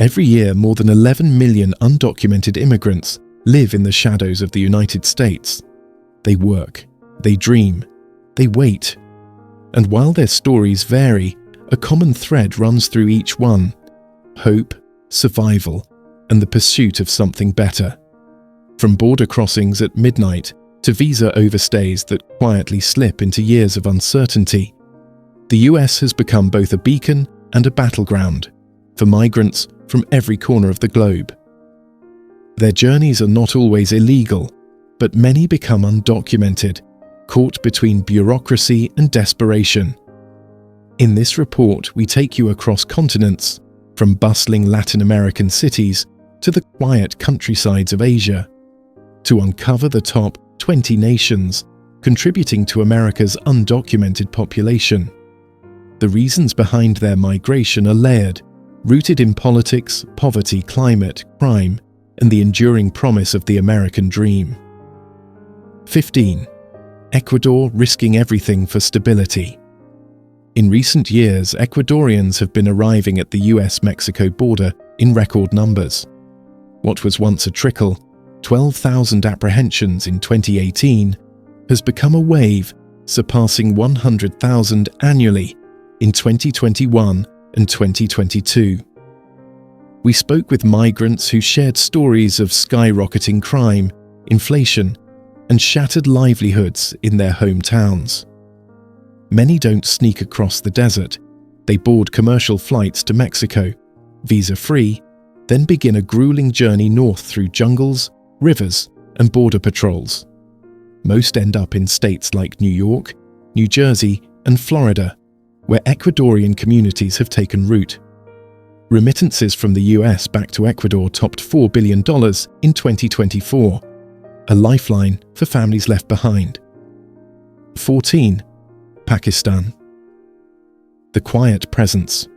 Every year, more than 11 million undocumented immigrants live in the shadows of the United States. They work, they dream, they wait. And while their stories vary, a common thread runs through each one: hope, survival, and the pursuit of something better. From border crossings at midnight to visa overstays that quietly slip into years of uncertainty, the US has become both a beacon and a battleground for migrants from every corner of the globe. Their journeys are not always illegal, but many become undocumented, caught between bureaucracy and desperation. In this report, we take you across continents, from bustling Latin American cities to the quiet countrysides of Asia, to uncover the top 20 nations contributing to America's undocumented population. The reasons behind their migration are layered, rooted in politics, poverty, climate, crime, and the enduring promise of the American dream. 15. Ecuador risking everything for stability. In recent years, Ecuadorians have been arriving at the US-Mexico border in record numbers. What was once a trickle, 12,000 apprehensions in 2018, has become a wave, surpassing 100,000 annually in 2021 and 2022. We spoke with migrants who shared stories of skyrocketing crime, inflation, and shattered livelihoods in their hometowns. Many don't sneak across the desert. They board commercial flights to Mexico, visa-free, then begin a grueling journey north through jungles, rivers, and border patrols. Most end up in states like New York, New Jersey, and Florida, where Ecuadorian communities have taken root. Remittances from the US back to Ecuador topped $4 billion in 2024, a lifeline for families left behind. 14. Pakistan. The quiet presence.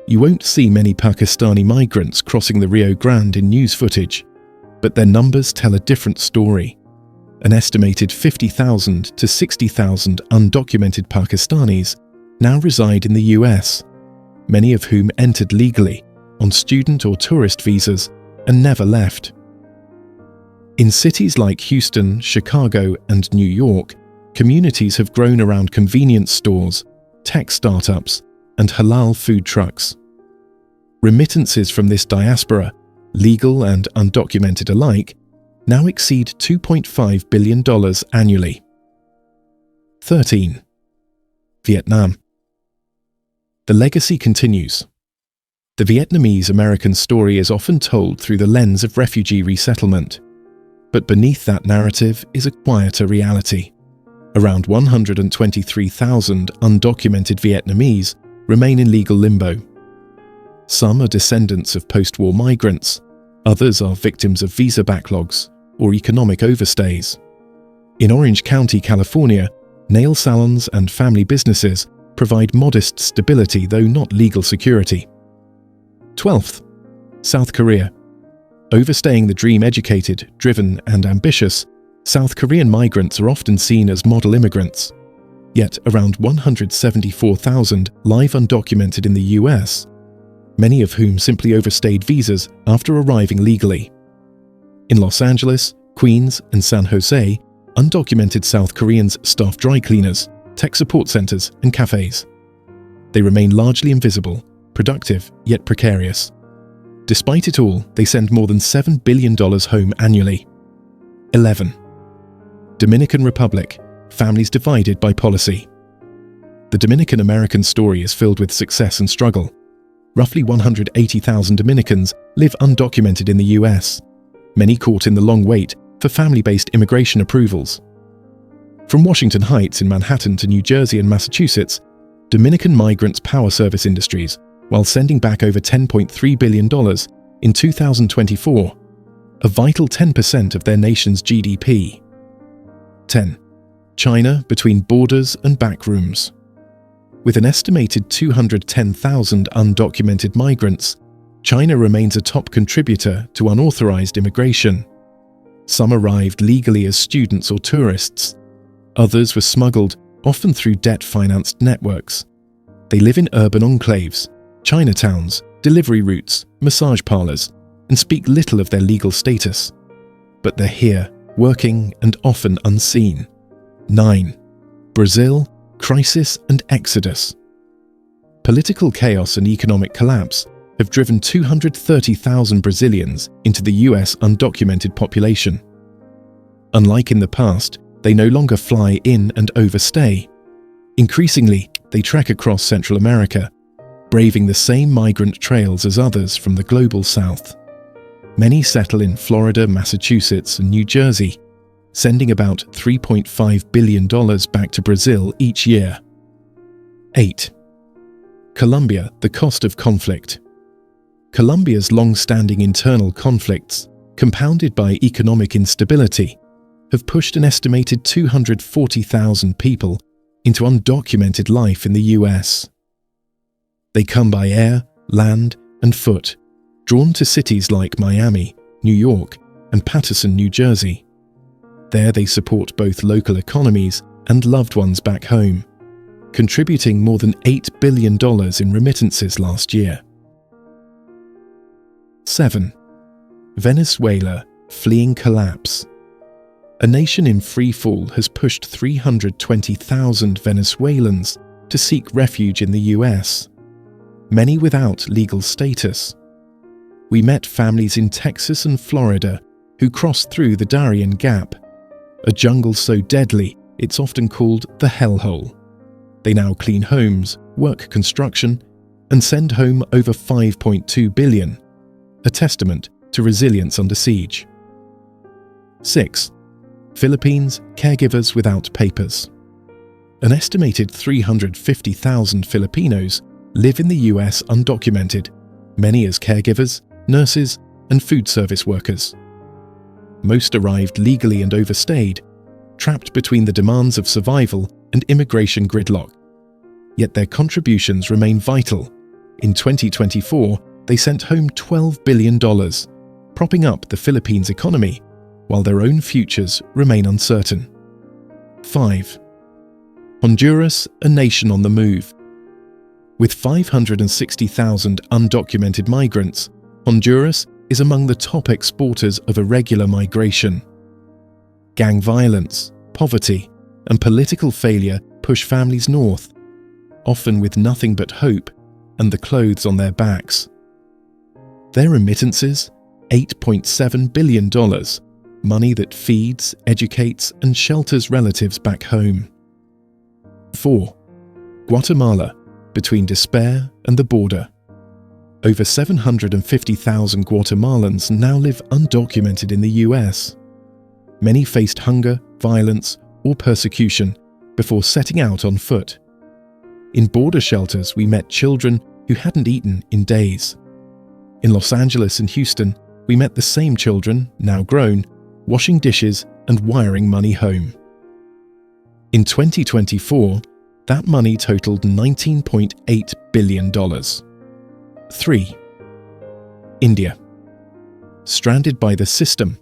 You won't see many Pakistani migrants crossing the Rio Grande in news footage, but their numbers tell a different story. An estimated 50,000 to 60,000 undocumented Pakistanis now reside in the US, many of whom entered legally on student or tourist visas and never left. In cities like Houston, Chicago, and New York, communities have grown around convenience stores, tech startups, and halal food trucks. Remittances from this diaspora, legal and undocumented alike, now exceed $2.5 billion annually. 13. Vietnam. The legacy continues. The Vietnamese-American story is often told through the lens of refugee resettlement. But beneath that narrative is a quieter reality. Around 123,000 undocumented Vietnamese remain in legal limbo. Some are descendants of post-war migrants, others are victims of visa backlogs or economic overstays. In Orange County, California, nail salons and family businesses provide modest stability, though not legal security. 12th. South Korea. Overstaying the dream, educated, driven, and ambitious, South Korean migrants are often seen as model immigrants. Yet around 174,000 live undocumented in the US, many of whom simply overstayed visas after arriving legally. In Los Angeles, Queens, and San Jose, undocumented South Koreans staff dry cleaners, tech support centers, and cafes. They remain largely invisible, productive yet precarious. Despite it all, they send more than $7 billion home annually. 11. Dominican Republic. Families divided by policy. The Dominican American story is filled with success and struggle. Roughly 180,000 Dominicans live undocumented in the US, many caught in the long wait for family-based immigration approvals. From Washington Heights in Manhattan to New Jersey and Massachusetts, Dominican migrants power service industries while sending back over $10.3 billion in 2024, a vital 10% of their nation's GDP. 10. China between borders and backrooms. With an estimated 210,000 undocumented migrants, China remains a top contributor to unauthorized immigration. Some arrived legally as students or tourists. Others were smuggled, often through debt-financed networks. They live in urban enclaves, Chinatowns, delivery routes, massage parlours, and speak little of their legal status. But they're here, working and often unseen. 9. Brazil, crisis and exodus. Political chaos and economic collapse have driven 230,000 Brazilians into the US undocumented population. Unlike in the past, they no longer fly in and overstay. Increasingly, they trek across Central America, braving the same migrant trails as others from the global south. Many settle in Florida, Massachusetts, and New Jersey, sending about $3.5 billion back to Brazil each year. 8. Colombia, the cost of conflict. Colombia's long-standing internal conflicts, compounded by economic instability, have pushed an estimated 240,000 people into undocumented life in the US. They come by air, land, and foot, drawn to cities like Miami, New York, and Paterson, New Jersey. There they support both local economies and loved ones back home, contributing more than $8 billion in remittances last year. 7. Venezuela, fleeing collapse. A nation in free fall has pushed 320,000 Venezuelans to seek refuge in the US, many without legal status. We met families in Texas and Florida who crossed through the Darien Gap, a jungle so deadly it's often called the hellhole. They now clean homes, work construction, and send home over $5.2 billion, a testament to resilience under siege. 6. Philippines, caregivers without papers. An estimated 350,000 Filipinos live in the US undocumented, many as caregivers, nurses, and food service workers. Most arrived legally and overstayed, trapped between the demands of survival and immigration gridlock. Yet their contributions remain vital. In 2024, they sent home $12 billion, propping up the Philippines' economy, while their own futures remain uncertain. 5. Honduras, a nation on the move. With 560,000 undocumented migrants, Honduras is among the top exporters of irregular migration. Gang violence, poverty, and political failure push families north, often with nothing but hope and the clothes on their backs. Their remittances, $8.7 billion, money that feeds, educates, and shelters relatives back home. 4. Guatemala, between despair and the border. Over 750,000 Guatemalans now live undocumented in the US. Many faced hunger, violence, or persecution before setting out on foot. In border shelters, we met children who hadn't eaten in days. In Los Angeles and Houston, we met the same children, now grown, washing dishes and wiring money home. In 2024, that money totaled $19.8 billion. 3. India. Stranded by the system.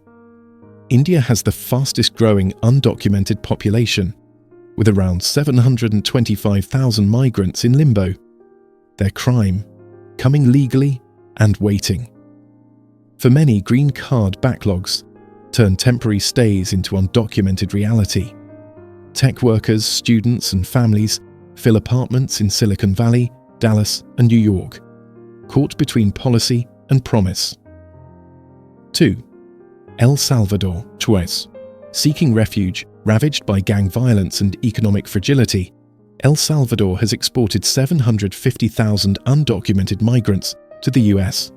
India has the fastest growing undocumented population, with around 725,000 migrants in limbo. Their crime, coming legally and waiting. For many, green card backlogs turn temporary stays into undocumented reality. Tech workers, students, and families fill apartments in Silicon Valley, Dallas, and New York, caught between policy and promise. 2. El Salvador, choice. Seeking refuge, ravaged by gang violence and economic fragility, El Salvador has exported 750,000 undocumented migrants to the US.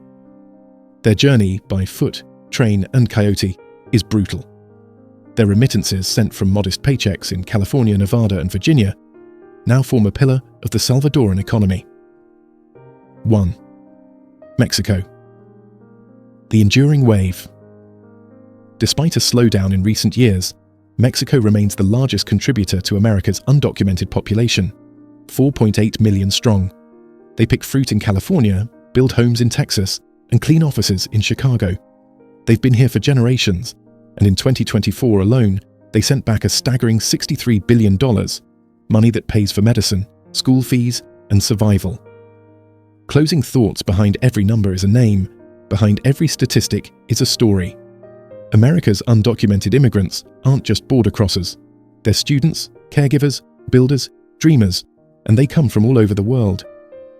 Their journey by foot, train, and coyote is brutal. Their remittances, sent from modest paychecks in California, Nevada, and Virginia, now form a pillar of the Salvadoran economy. 1. Mexico. The enduring wave. Despite a slowdown in recent years, Mexico remains the largest contributor to America's undocumented population, 4.8 million strong. They pick fruit in California, build homes in Texas, and clean offices in Chicago. They've been here for generations, and in 2024 alone, they sent back a staggering $63 billion, money that pays for medicine, school fees, and survival. Closing thoughts: behind every number is a name, behind every statistic is a story. America's undocumented immigrants aren't just border crossers. They're students, caregivers, builders, dreamers, and they come from all over the world.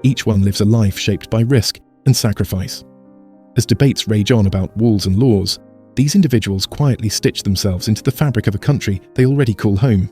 Each one lives a life shaped by risk and sacrifice. As debates rage on about walls and laws, these individuals quietly stitch themselves into the fabric of a country they already call home.